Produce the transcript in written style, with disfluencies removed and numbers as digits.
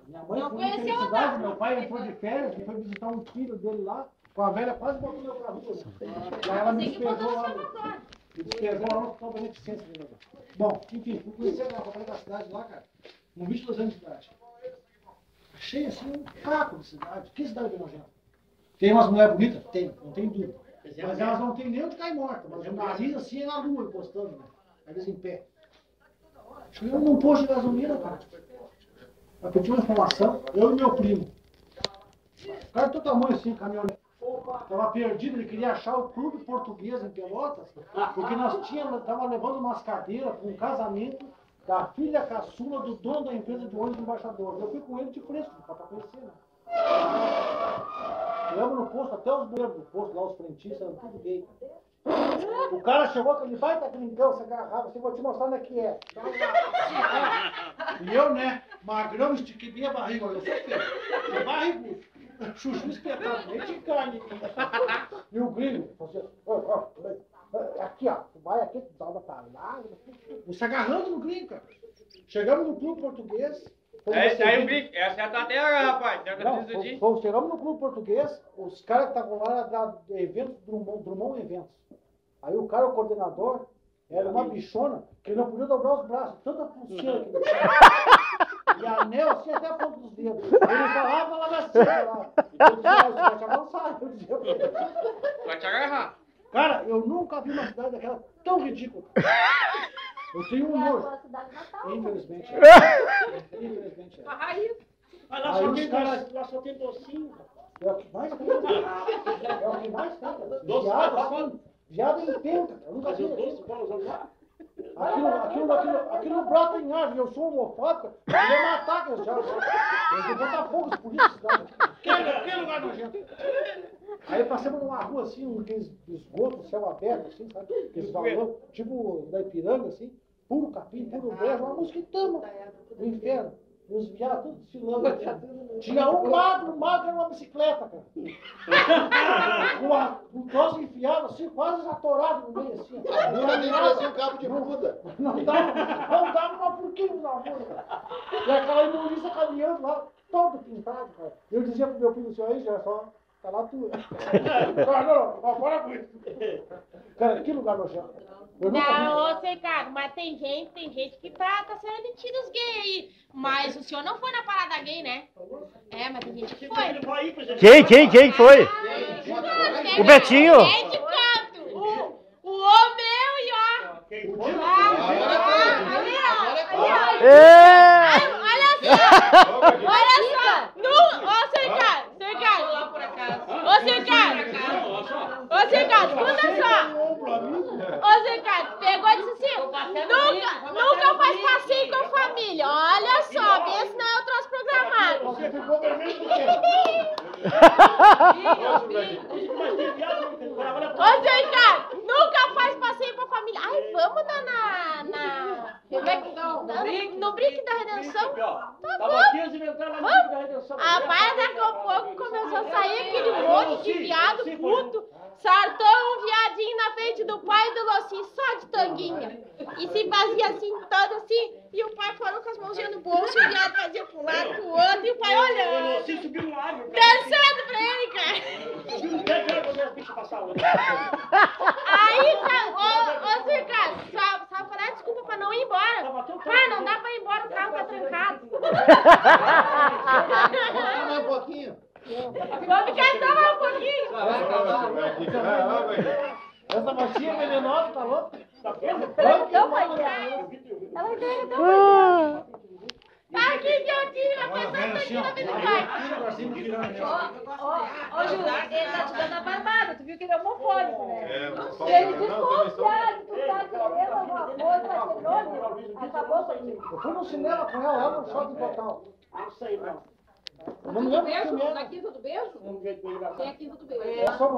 Minha mãe foi de felicidade, meu pai entrou de férias e foi visitar um filho dele lá, com a velha quase botou meu pra rua. Aí ela me despejou lá, me despejou lá no hospital beneficência. Bom, enfim, fui conhecer a família da cidade lá, cara, com 22 anos de idade. Achei assim um caco de cidade. Que cidade bem nojenta. Tem umas mulheres bonitas? Tem, não tem dúvida. Mas elas não têm nem onde cair morta. Mas o nariz assim é na lua, encostando, né? Às vezes em pé. Chegamos num posto de gasolina, cara. Eu pedi uma informação, eu e meu primo. O cara do tamanho assim, caminhonete. Estava perdido, ele queria achar o clube português em Pelotas, porque nós estava levando umas cadeiras para um casamento da filha caçula do dono da empresa de ônibus do embaixador. Eu fui com ele de fresco, para conhecer, né? Levamos no posto, até os boleiros do posto, lá os frentistas, eram tudo gay. O cara chegou com aquele baita brincão, se agarrava, assim, vou te mostrar onde é que é. E eu, né, magrão, estiquei bem a barriga, olha, eu sou feio, sou barrigudo, chuchu espetado, nem de carne. E o gringo, você, aqui ó, tu vai aqui, tu dá uma pra lá, se agarrando no gringo, cara. Chegamos no clube português. Aí o gringo, essa é a tua terra, rapaz. Chegamos no clube português, os caras que estavam lá da eventos, Drummond Eventos. Aí o cara, o coordenador, era uma bichona que ele não podia dobrar os braços, tanta pulseira que ele tinha. E anel assim até a ponta dos dedos. Ele falava assim, lá. Eu dizia, vai te avançar, eu dizia pra ele. Vai te agarrar. Cara, eu nunca vi uma cidade daquela tão ridícula. Eu tenho um nojo. Infelizmente. Infelizmente. Mas lá só tem docinho. É o que mais tem. É o que mais tem. Viado assim. Viado em penca. Eu nunca vi. Aquilo brota em árvore. Eu sou homofóbico. Eu ia matar aqueles diabos. Eu ia botar fogo por isso. Que lugar nojento. Aí passamos numa rua assim, aqueles esgotos, céu aberto, assim, sabe? Aqueles valores, tipo da Ipiranga, assim. Puro capim, puro brejo, uma mosquitama do inferno. E os viados tudo desfilando. Tinha um magro era uma bicicleta, cara. Com o troço enfiado assim, quase atorado no meio, assim. Um cabo de muda. Não dava uma porquinho na rua, cara. E aquela imundícia caminhando lá, todo pintado, cara. Eu dizia pro meu filho, senhor aí, já só, tá lá tu. Não, fora com isso. Cara, que lugar nojento. Não, ô Ricardo, mas tem gente que tá sendo metido os gays aí. Mas o senhor não foi na parada gay, né? É, mas tem gente que foi. Quem foi? O Betinho. Quem de canto? O meu e ó. Ali, ó. Olha só. Ô, seu Ricardo. Ô, Ricardo, escuta só. Ô, Zé Ricardo, pegou e disse assim, nunca faz passeio com a família. Olha só, vê se não é o troço programado. Você ficou vermelho do quê? Ô, Zé Ricardo, nunca faz passeio com a família. Ai, vamos no brinque da redenção? Tá bom. Rapaz, daqui a pouco começou a sair aquele monte de viado puto. Sartou um viadinho na frente do pai do Locinho, só de tanguinha. E se fazia assim, todo assim. E o pai falou com as mãozinhas no bolso, o viado fazia pro lado, pro outro. E o pai olhando. Dançando pra ele, cara. Aí, ô Ricardo, só falar desculpa pra não ir embora. Pai, não dá pra ir embora, o carro tá trancado. Um pouquinho. Vamos ficar só um pouquinho. Essa machinha venenosa, tá louca? Então, pai. Ela veio tão tá aqui que eu tive, a pessoa tá aqui na vida do pai. Ô, Júlio, ele tá te dando a barbada, tu viu que ele é homofóbico, né? Ele desconfiado, tu tá querendo alguma coisa, vai ter nome, acabou com ele. Eu fui no cinema com ela, lá no shopping total. Não sei, não. Eu não lembro do Beijo? filme. Na quinta do beijo? Tem a quinta do beijo. Eu sou